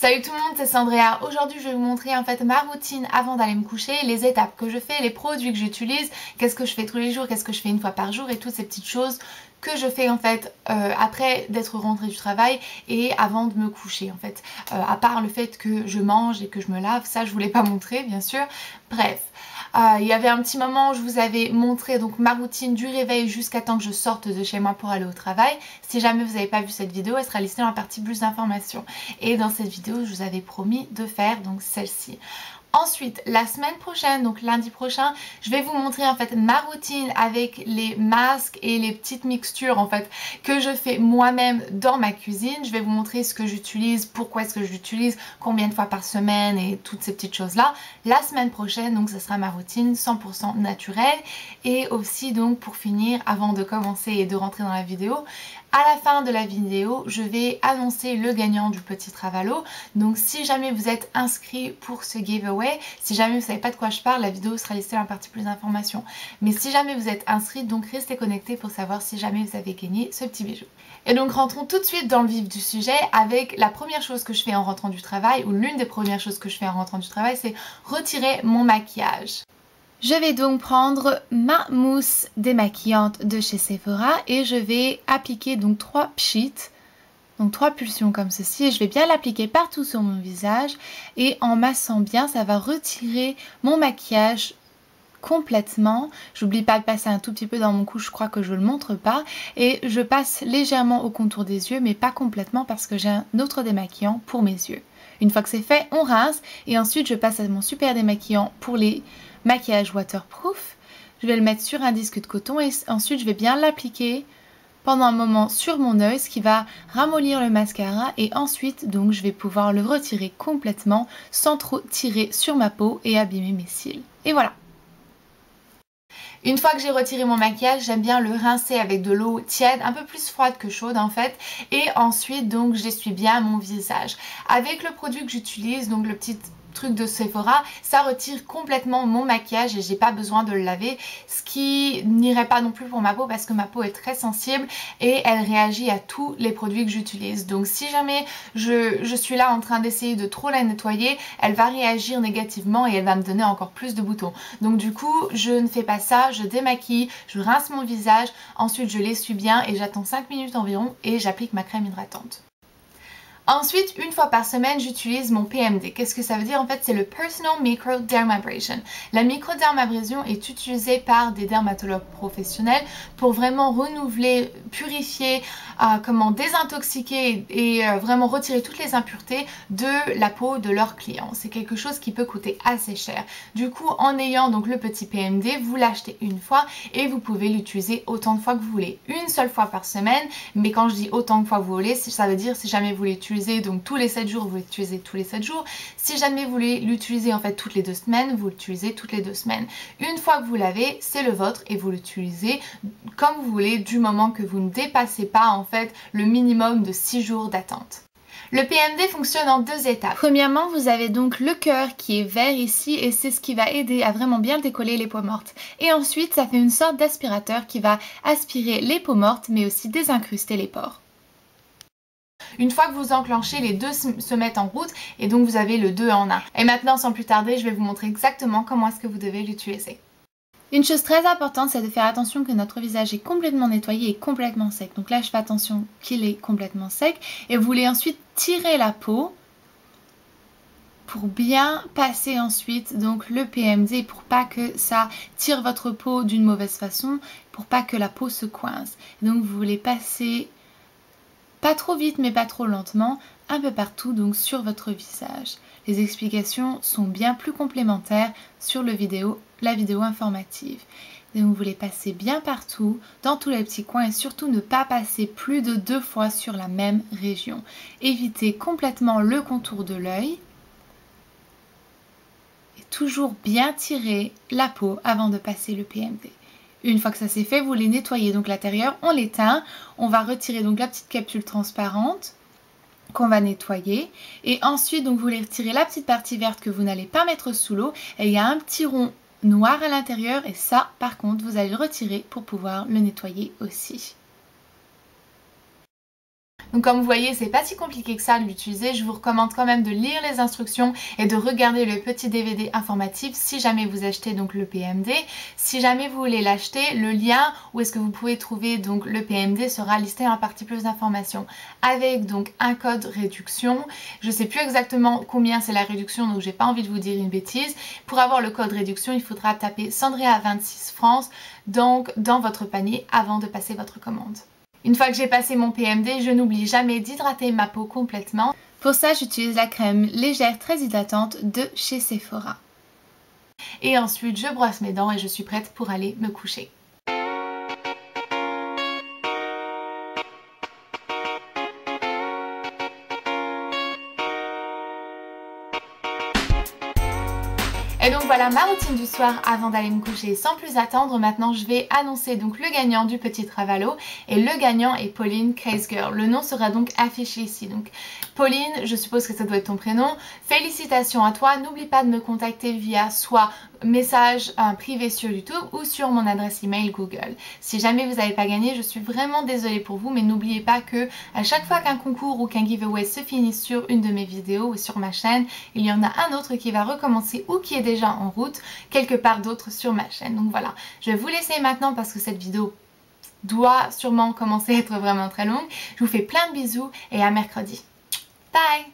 Salut tout le monde, c'est Sandrea. Aujourd'hui je vais vous montrer en fait ma routine avant d'aller me coucher, les étapes que je fais, les produits que j'utilise, qu'est-ce que je fais tous les jours, qu'est-ce que je fais une fois par jour et toutes ces petites choses que je fais en fait après d'être rentrée du travail et avant de me coucher en fait. À part le fait que je mange et que je me lave, ça je voulais pas montrer bien sûr. Bref. Il y avait un petit moment où je vous avais montré donc ma routine du réveil jusqu'à temps que je sorte de chez moi pour aller au travail. Si jamais vous n'avez pas vu cette vidéo, elle sera listée dans la partie plus d'informations. Et dans cette vidéo, je vous avais promis de faire donc celle-ci. Ensuite, la semaine prochaine, donc lundi prochain, je vais vous montrer en fait ma routine avec les masques et les petites mixtures en fait que je fais moi-même dans ma cuisine. Je vais vous montrer ce que j'utilise, pourquoi est-ce que je l'utilise, combien de fois par semaine et toutes ces petites choses là. La semaine prochaine, donc ça sera ma routine 100% naturelle. Et aussi donc pour finir, avant de commencer et de rentrer dans la vidéo, à la fin de la vidéo, je vais annoncer le gagnant du petit Travalo. Donc si jamais vous êtes inscrit pour ce giveaway, si jamais vous ne savez pas de quoi je parle, la vidéo sera listée dans la partie plus d'informations. Mais si jamais vous êtes inscrit, donc restez connectés pour savoir si jamais vous avez gagné ce petit bijou. Et donc rentrons tout de suite dans le vif du sujet avec la première chose que je fais en rentrant du travail, ou l'une des premières choses que je fais en rentrant du travail, c'est retirer mon maquillage. Je vais donc prendre ma mousse démaquillante de chez Sephora et je vais appliquer donc 3 pchits, donc 3 pulsions comme ceci, et je vais bien l'appliquer partout sur mon visage et en massant bien, ça va retirer mon maquillage complètement. J'oublie pas de passer un tout petit peu dans mon cou, je crois que je le montre pas, et je passe légèrement au contour des yeux mais pas complètement parce que j'ai un autre démaquillant pour mes yeux. Une fois que c'est fait, on rince et ensuite je passe à mon super démaquillant pour les maquillage waterproof. Je vais le mettre sur un disque de coton et ensuite je vais bien l'appliquer pendant un moment sur mon œil, ce qui va ramollir le mascara, et ensuite donc je vais pouvoir le retirer complètement sans trop tirer sur ma peau et abîmer mes cils. Et voilà. Une fois que j'ai retiré mon maquillage, j'aime bien le rincer avec de l'eau tiède, un peu plus froide que chaude en fait, et ensuite donc j'essuie bien mon visage. Avec le produit que j'utilise, donc le petit truc de Sephora, ça retire complètement mon maquillage et j'ai pas besoin de le laver, ce qui n'irait pas non plus pour ma peau parce que ma peau est très sensible et elle réagit à tous les produits que j'utilise. Donc si jamais je suis là en train d'essayer de trop la nettoyer, elle va réagir négativement et elle va me donner encore plus de boutons. Donc du coup je ne fais pas ça, je démaquille, je rince mon visage, ensuite je l'essuie bien et j'attends 5 minutes environ et j'applique ma crème hydratante. Ensuite, une fois par semaine, j'utilise mon PMD. Qu'est-ce que ça veut dire? En fait, c'est le Personal Microdermabrasion. La microdermabrasion est utilisée par des dermatologues professionnels pour vraiment renouveler, purifier, désintoxiquer et vraiment retirer toutes les impuretés de la peau de leurs clients. C'est quelque chose qui peut coûter assez cher. Du coup, en ayant donc le petit PMD, vous l'achetez une fois et vous pouvez l'utiliser autant de fois que vous voulez. Une seule fois par semaine, mais quand je dis autant de fois que vous voulez, ça veut dire si jamais vous l'utilisez donc tous les 7 jours, vous l'utilisez tous les 7 jours. Si jamais vous voulez l'utiliser en fait toutes les 2 semaines, vous l'utilisez toutes les 2 semaines. Une fois que vous l'avez, c'est le vôtre et vous l'utilisez comme vous voulez du moment que vous ne dépassez pas en fait le minimum de 6 jours d'attente. Le PMD fonctionne en 2 étapes. Premièrement, vous avez donc le cœur qui est vert ici et c'est ce qui va aider à vraiment bien décoller les peaux mortes. Et ensuite, ça fait une sorte d'aspirateur qui va aspirer les peaux mortes mais aussi désincruster les pores. Une fois que vous enclenchez, les deux se mettent en route et donc vous avez le 2 en 1. Et maintenant, sans plus tarder, je vais vous montrer exactement comment est-ce que vous devez l'utiliser. Une chose très importante, c'est de faire attention que notre visage est complètement nettoyé et complètement sec. Donc là, je fais attention qu'il est complètement sec. Et vous voulez ensuite tirer la peau pour bien passer ensuite donc le PMD pour pas que ça tire votre peau d'une mauvaise façon, pour pas que la peau se coince. Donc vous voulez passer pas trop vite mais pas trop lentement, un peu partout donc sur votre visage. Les explications sont bien plus complémentaires sur la vidéo informative. Donc vous voulez passer bien partout, dans tous les petits coins et surtout ne pas passer plus de 2 fois sur la même région. Évitez complètement le contour de l'œil et toujours bien tirer la peau avant de passer le PMD. Une fois que ça c'est fait, vous les nettoyez donc l'intérieur, on l'éteint, on va retirer donc la petite capsule transparente qu'on va nettoyer et ensuite donc vous voulez retirer la petite partie verte que vous n'allez pas mettre sous l'eau et il y a un petit rond noir à l'intérieur et ça par contre vous allez le retirer pour pouvoir le nettoyer aussi. Donc comme vous voyez, c'est pas si compliqué que ça de l'utiliser. Je vous recommande quand même de lire les instructions et de regarder le petit DVD informatif si jamais vous achetez donc le PMD. Si jamais vous voulez l'acheter, le lien où est-ce que vous pouvez trouver donc le PMD sera listé dans la partie plus d'informations avec donc un code réduction. Je sais plus exactement combien c'est la réduction, donc j'ai pas envie de vous dire une bêtise. Pour avoir le code réduction, il faudra taper Sandrea26 France donc dans votre panier avant de passer votre commande. Une fois que j'ai passé mon PMD, je n'oublie jamais d'hydrater ma peau complètement. Pour ça, j'utilise la crème légère très hydratante de chez Sephora. Et ensuite, je brosse mes dents et je suis prête pour aller me coucher. Et donc voilà ma routine du soir avant d'aller me coucher. Sans plus attendre, maintenant je vais annoncer donc le gagnant du petit travalo. Et le gagnant est Pauline Craze Girl. Le nom sera donc affiché ici. Donc Pauline, je suppose que ça doit être ton prénom. Félicitations à toi. N'oublie pas de me contacter via soit message privé sur YouTube ou sur mon adresse email Google. Si jamais vous n'avez pas gagné, je suis vraiment désolée pour vous, mais n'oubliez pas que à chaque fois qu'un concours ou qu'un giveaway se finit sur une de mes vidéos ou sur ma chaîne, il y en a un autre qui va recommencer ou qui est déjà en route quelque part d'autre sur ma chaîne. Donc voilà, je vais vous laisser maintenant parce que cette vidéo doit sûrement commencer à être vraiment très longue. Je vous fais plein de bisous et à mercredi. Bye!